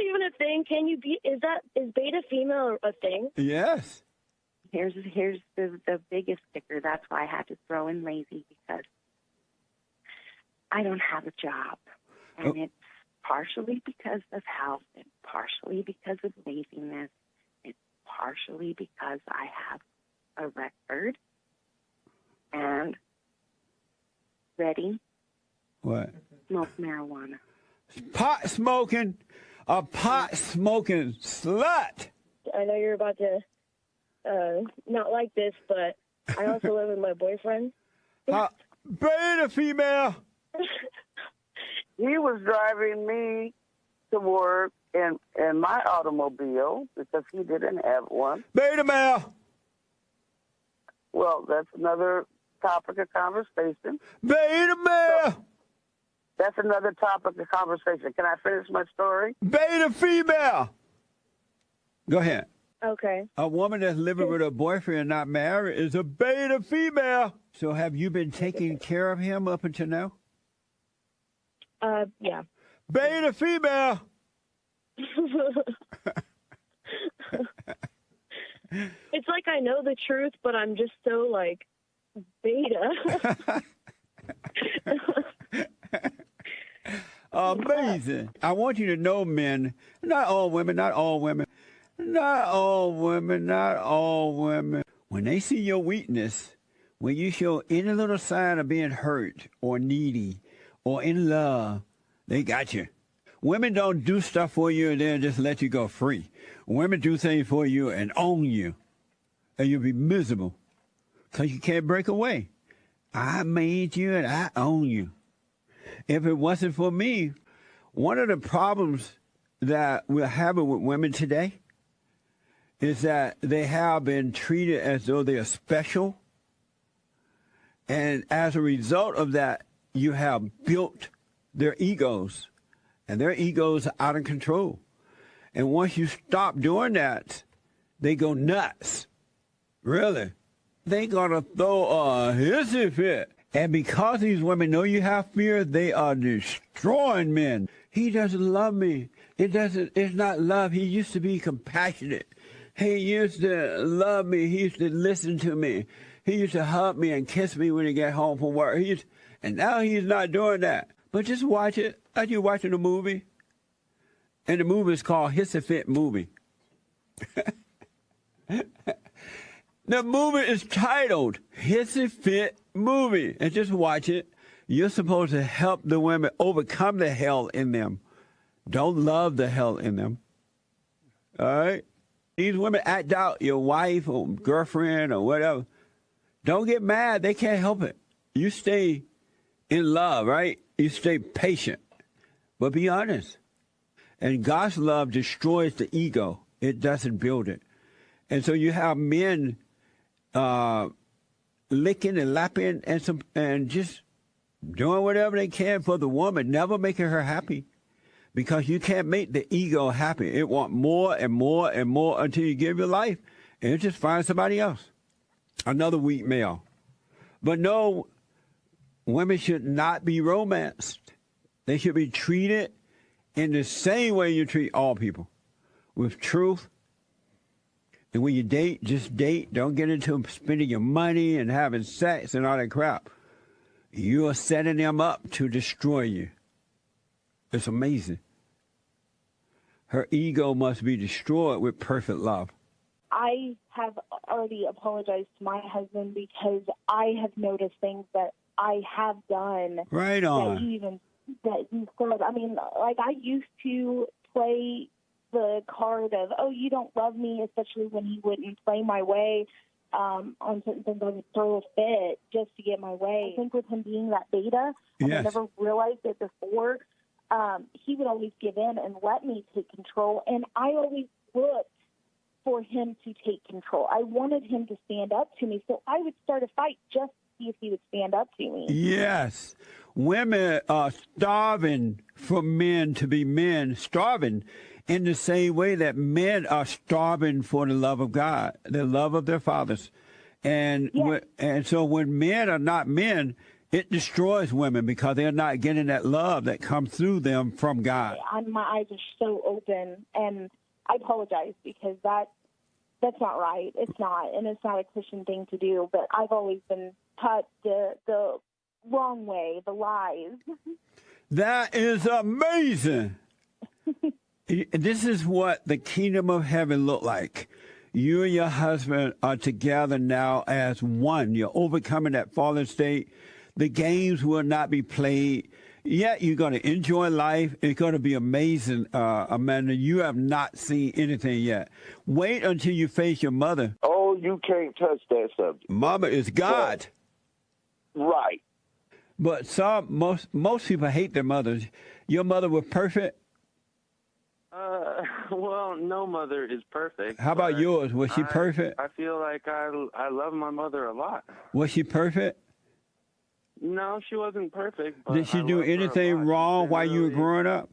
even a thing? Can you be? Is beta female a thing? Yes. Here's the biggest sticker. That's why I had to throw in lazy, because I don't have a job. And it's partially because of health, and partially because of laziness. It's partially because I have a record. And ready? What? Smoke marijuana. Pot smoking, a pot smoking slut. I know you're about to not like this, but I also live with my boyfriend. Beta female. He was driving me to work in my automobile because he didn't have one. Beta male. Well, that's another topic of conversation. Beta male. That's another topic of conversation. Can I finish my story? Beta female. Go ahead. Okay. A woman that's living with her boyfriend, not married, is a beta female. So have you been taking care of him up until now? Yeah. Beta female. It's like I know the truth, but I'm just so, like, beta. Amazing. I want you to know, men, not all women, not all women, not all women, not all women. When they see your weakness, when you show any little sign of being hurt or needy or in love, they got you. Women don't do stuff for you and then just let you go free. Women do things for you and own you, and you'll be miserable because you can't break away. I made you and I own you. If it wasn't for me, one of the problems that we're having with women today is that they have been treated as though they are special. And as a result of that, you have built their egos, and their egos are out of control. And once you stop doing that, they go nuts. Really. They gonna throw a hissy fit. And because these women know you have fear, they are destroying men. He doesn't love me. It's not love. He used to be compassionate. He used to love me. He used to listen to me. He used to hug me and kiss me when he got home from work. And now he's not doing that. But just watch it like you're watching a movie. And the movie is called Hissy Fit Movie. The movie is titled Hissy Fit Movie. And just watch it. You're supposed to help the women overcome the hell in them. Don't love the hell in them. All right? These women act out your wife or girlfriend or whatever. Don't get mad. They can't help it. You stay in love, right? You stay patient. But be honest. And God's love destroys the ego. It doesn't build it. And so you have men licking and lapping and just doing whatever they can for the woman, never making her happy. Because you can't make the ego happy. It wants more and more and more until you give your life and it just finds somebody else. Another weak male. But no, women should not be romanced. They should be treated in the same way you treat all people, with truth. And when you date, just date. Don't get into spending your money and having sex and all that crap. You are setting them up to destroy you. It's amazing. Her ego must be destroyed with perfect love. I have already apologized to my husband because I have noticed things that I have done. Right on. That you said. I mean, like I used to play the card of, oh, you don't love me, especially when he wouldn't play my way on certain things. I would throw a fit just to get my way. I think with him being that beta, and I never realized it before, he would always give in and let me take control, and I always looked for him to take control. I wanted him to stand up to me, so I would start a fight just to see if he would stand up to me. Yes. Women are starving for men to be men, starving in the same way that men are starving for the love of God, the love of their fathers. And and so when men are not men, It destroys women because they're not getting that love that comes through them from God. My eyes are so open, and I apologize because that's not right. It's not, and it's not a Christian thing to do. But I've always been taught the wrong way, the lies. That is amazing. This is what the kingdom of heaven look like. You and your husband are together now as one. You're overcoming that fallen state. The games will not be played. Yet you're going to enjoy life. It's going to be amazing, Amanda. You have not seen anything yet. Wait until you face your mother. Oh, you can't touch that subject. Mama is God. Right. But most people hate their mothers. Your mother was perfect. Well, no mother is perfect. How about yours? Was she perfect? I feel like I love my mother a lot. Was she perfect? No, she wasn't perfect. But Did she do anything wrong while you were growing up?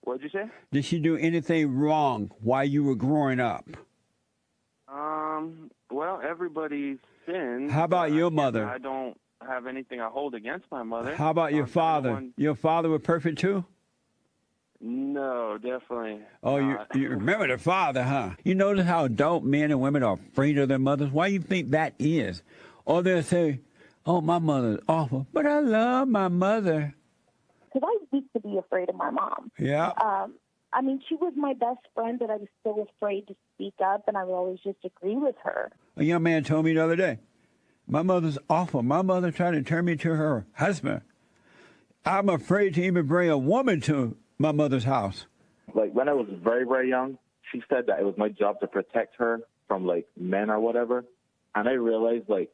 What'd you say? Did she do anything wrong while you were growing up? Well, everybody sins. How about your mother? I don't have anything I hold against my mother. How about your father? Your father was perfect too? No, definitely. Oh, you remember the father, huh? You notice how adult men and women are afraid of their mothers? Why do you think that is? Or they'll say, oh, my mother's awful, but I love my mother. Because I used to be afraid of my mom. Yeah. I mean, she was my best friend, but I was still afraid to speak up, and I would always just agree with her. A young man told me the other day, my mother's awful. My mother tried to turn me to her husband. I'm afraid to even bring a woman to my mother's house. Like, when I was very, very young, she said that it was my job to protect her from, like, men or whatever. And I realized, like,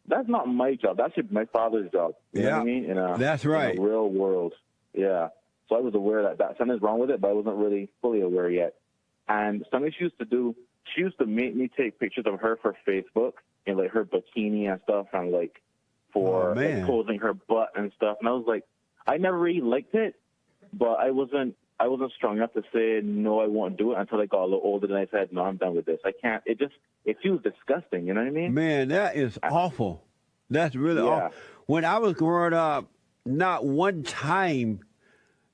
that's not my job. That should be my father's job. You know what I mean? That's right. In the real world. Yeah. So I was aware that something's wrong with it, but I wasn't really fully aware yet. And something she used to do, she used to make me take pictures of her for Facebook and, like, her bikini and stuff and, like, for like, posing her butt and stuff. And I was like, I never really liked it. But I wasn't strong enough to say, no, I won't do it until I got a little older. And I said, no, I'm done with this. I can't. It feels disgusting. You know what I mean? Man, that is awful. That's really awful. When I was growing up, not one time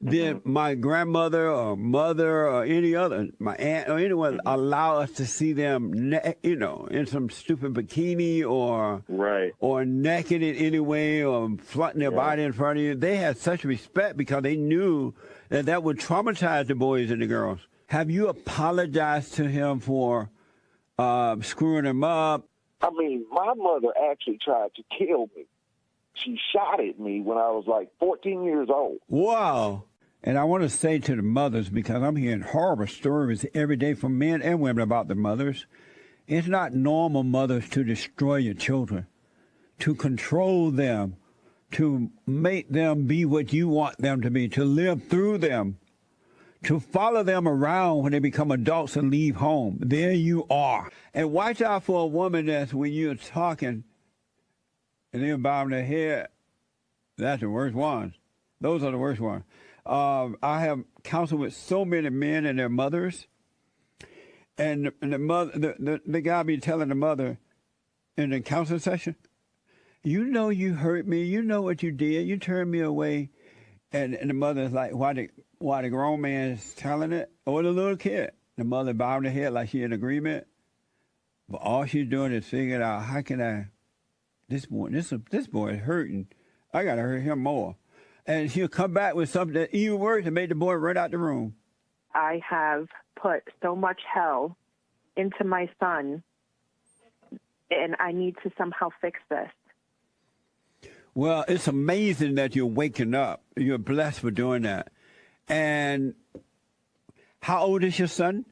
did my grandmother or mother or any other, my aunt or anyone allow us to see them, in some stupid bikini or naked in any way or flaunting their body in front of you. They had such respect because they knew that would traumatize the boys and the girls. Have you apologized to him for screwing him up? I mean, my mother actually tried to kill me. She shot at me when I was like 14 years old. Wow. And I want to say to the mothers, because I'm hearing horrible stories every day from men and women about the mothers, it's not normal, mothers, to destroy your children, to control them, to make them be what you want them to be, to live through them, to follow them around when they become adults and leave home. There you are. And watch out for a woman that's when you're talking and they're bowing their head. That's the worst ones. Those are the worst ones. I have counseled with so many men and their mothers, and the mother, the guy be telling the mother in the counseling session, you know you hurt me, you know what you did, you turned me away, and the mother's like, why the grown man is telling it, or the little kid, the mother bowing her head like she in agreement, but all she's doing is figuring out how can this boy is hurting, I gotta hurt him more. And she'll come back with something that even worse and make the boy run out the room. I have put so much hell into my son, and I need to somehow fix this. Well, it's amazing that you're waking up. You're blessed for doing that. And how old is your son?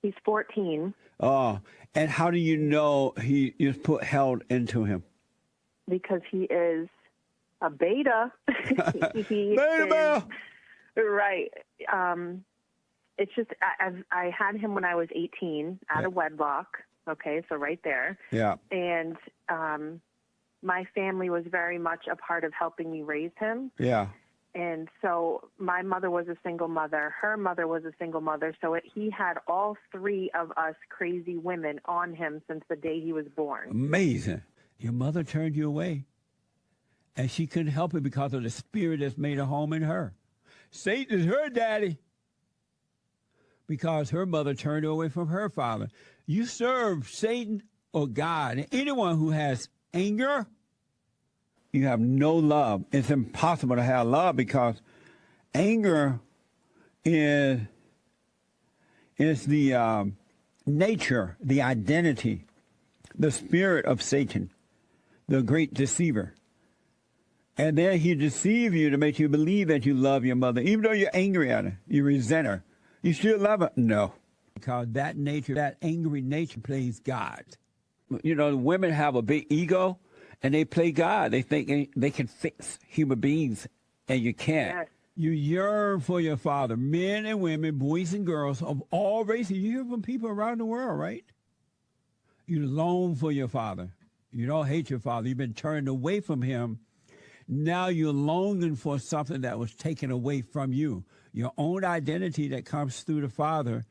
He's 14. Oh, and how do you know you put hell into him? Because he is a beta. Beta male. Right. It's just, I had him when I was 18 out of wedlock. Okay, so right there. Yeah. And my family was very much a part of helping me raise him. Yeah. And so my mother was a single mother. Her mother was a single mother. So he had all three of us crazy women on him since the day he was born. Amazing. Your mother turned you away. And she couldn't help it because of the spirit that's made a home in her. Satan is her daddy because her mother turned her away from her father. You serve Satan or God. And anyone who has anger, you have no love. It's impossible to have love because anger is the nature, the identity, the spirit of Satan, the great deceiver. And then he deceives you to make you believe that you love your mother. Even though you're angry at her, you resent her, you still love her? No. Because that nature, that angry nature plays God. You know, women have a big ego, and they play God. They think they can fix human beings, and you can't. Yes. You yearn for your father, men and women, boys and girls of all races. You hear from people around the world, right? You long for your father. You don't hate your father. You've been turned away from him. Now you're longing for something that was taken away from you. Your own identity that comes through the Father,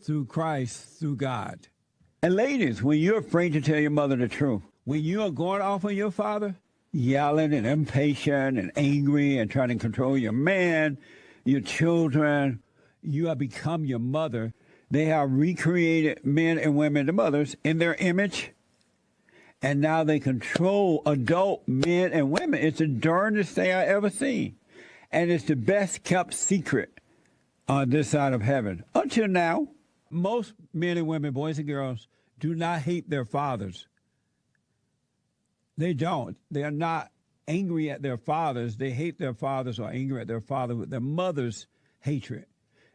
through Christ, through God. And ladies, when you're afraid to tell your mother the truth, when you are going off on your father, yelling and impatient and angry and trying to control your man, your children, you have become your mother. They have recreated men and women, the mothers, in their image. And now they control adult men and women. It's the darndest thing I ever seen. And it's the best kept secret on this side of heaven. Until now, most men and women, boys and girls, do not hate their fathers. They don't. They are not angry at their fathers. They hate their fathers or angry at their father with their mother's hatred.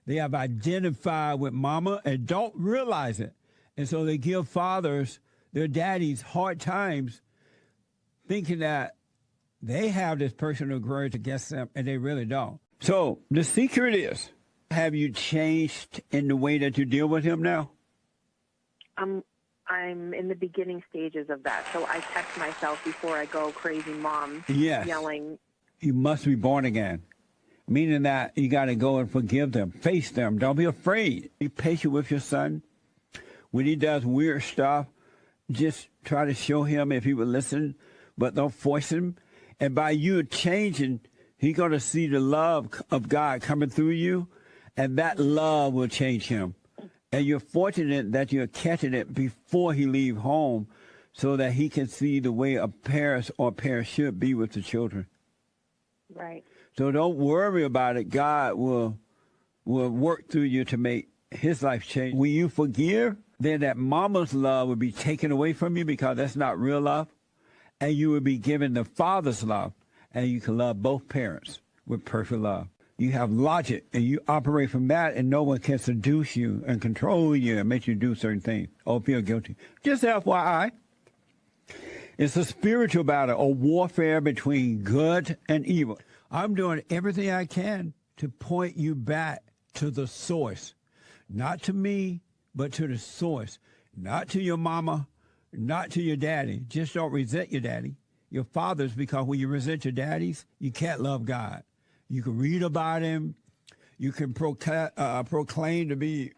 They have identified with mama and don't realize it. And so they give fathers, their daddies, hard times thinking that they have this personal grudge against them, and they really don't. So the secret is, have you changed in the way that you deal with him now? I'm in the beginning stages of that. So I text myself before I go crazy mom, Yes. yelling. You must be born again, meaning that you got to go and forgive them, face them. Don't be afraid. Be patient with your son. When he does weird stuff, just try to show him if he will listen, but don't force him. And by you changing, he's going to see the love of God coming through you, and that love will change him. And you're fortunate that you're catching it before he leave home so that he can see the way a parent or parent should be with the children. Right. So don't worry about it. God will work through you to make his life change. When you forgive, then that mama's love will be taken away from you because that's not real love. And you will be given the father's love. And you can love both parents with perfect love. You have logic, and you operate from that, and no one can seduce you and control you and make you do certain things or feel guilty. Just FYI, it's a spiritual battle, a warfare between good and evil. I'm doing everything I can to point you back to the source, not to me, but to the source, not to your mama, not to your daddy. Just don't resent your daddy, your fathers, because when you resent your daddies, you can't love God. You can read about him. You can proclaim to be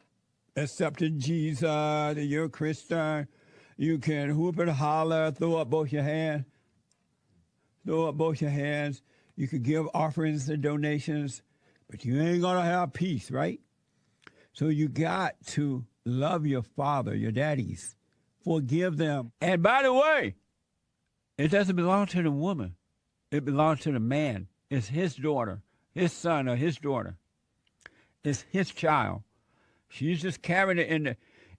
accepting Jesus, that you're a Christian. You can whoop and holler, throw up both your hands. Throw up both your hands. You can give offerings and donations, but you ain't going to have peace, right? So you got to love your father, your daddies. Forgive them. And by the way, it doesn't belong to the woman. It belongs to the man. It's his daughter, his son, or his daughter. It's his child. She's just carrying it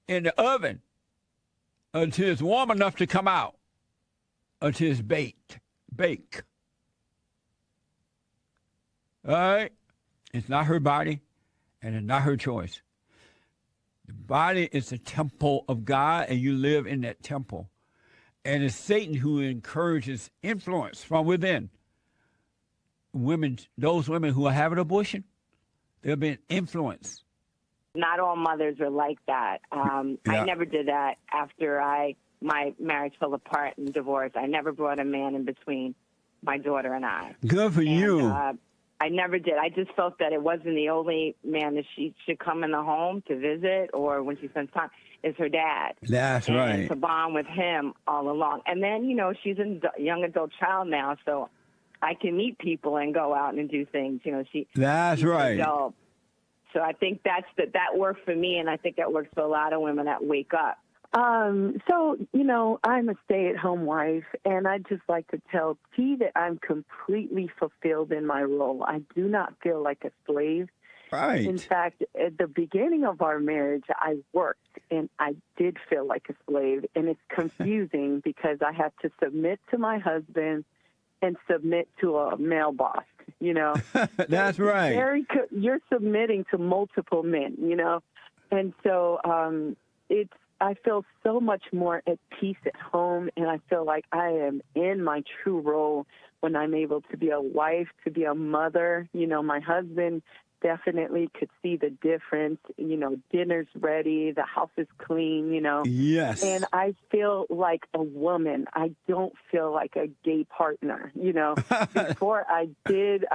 in the oven until it's warm enough to come out, until it's baked. Bake. All right? It's not her body, and it's not her choice. The body is the temple of God, and you live in that temple. And it's Satan who encourages influence from within. Women, those women who are having abortion, they're being influenced. Not all mothers are like that. I never did that after my marriage fell apart and divorced. I never brought a man in between my daughter and I. Good for you. I never did. I just felt that it wasn't the only man that she should come in the home to visit or when she spends time is her dad. That's and right. to bond with him all along. And then, she's a young adult child now, so I can meet people and go out and do things. You know, That's she's an right. adult. So I think that worked for me, and I think that works for a lot of women that wake up. So, you know, I'm a stay-at-home wife, and I'd just like to tell T that I'm completely fulfilled in my role. I do not feel like a slave. Right. In fact, at the beginning of our marriage, I worked, and I did feel like a slave, and it's confusing because I have to submit to my husband and submit to a male boss, you know. That's right. You're submitting to multiple men, you know. And so I feel so much more at peace at home, and I feel like I am in my true role when I'm able to be a wife, to be a mother. You know, my husband definitely could see the difference. You know, dinner's ready, the house is clean, you know. Yes. And I feel like a woman. I don't feel like a gay partner, you know. Before I did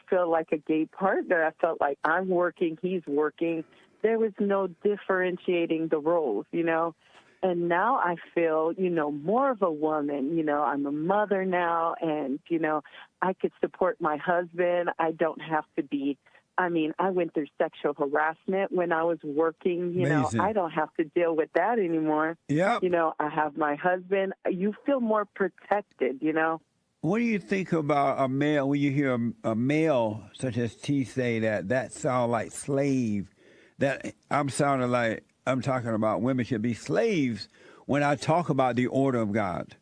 feel like a gay partner. I felt like I'm working, he's working. There was no differentiating the roles, you know. And now I feel, you know, more of a woman. You know, I'm a mother now, and, you know, I could support my husband. I don't have to be, I mean, I went through sexual harassment when I was working. You Amazing. know, I don't have to deal with that anymore. Yep. You know, I have my husband. You feel more protected, you know. What do you think about a male, when you hear a male such as T say that sound like slave? That I'm talking about women should be slaves when I talk about the order of God.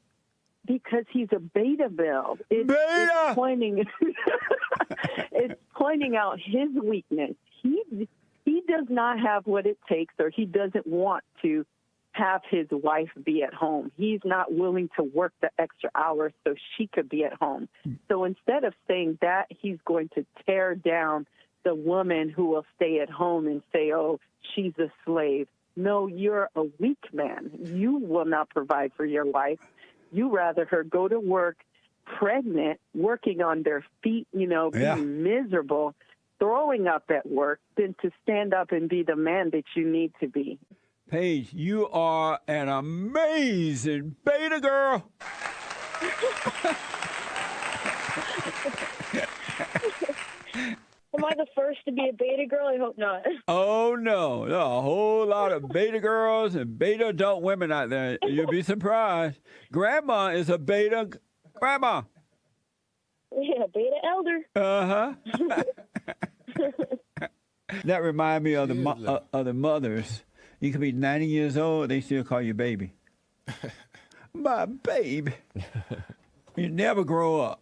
Because he's a beta male. Beta! It's pointing, it's pointing out his weakness. He does not have what it takes, or he doesn't want to have his wife be at home. He's not willing to work the extra hours so she could be at home. So instead of saying that, he's going to tear down the woman who will stay at home and say, oh, she's a slave. No, you're a weak man. You will not provide for your wife. You rather her go to work pregnant, working on their feet, you know, being miserable, throwing up at work, than to stand up and be the man that you need to be. Paige, you are an amazing beta girl. Am I the first to be a beta girl? I hope not. Oh, no. There are a whole lot of beta girls and beta adult women out there. You'll be surprised. Grandma is a beta grandma. Yeah, beta elder. Uh-huh. That reminds me of the mothers. You could be 90 years old, they still call you baby. My baby. You never grow up.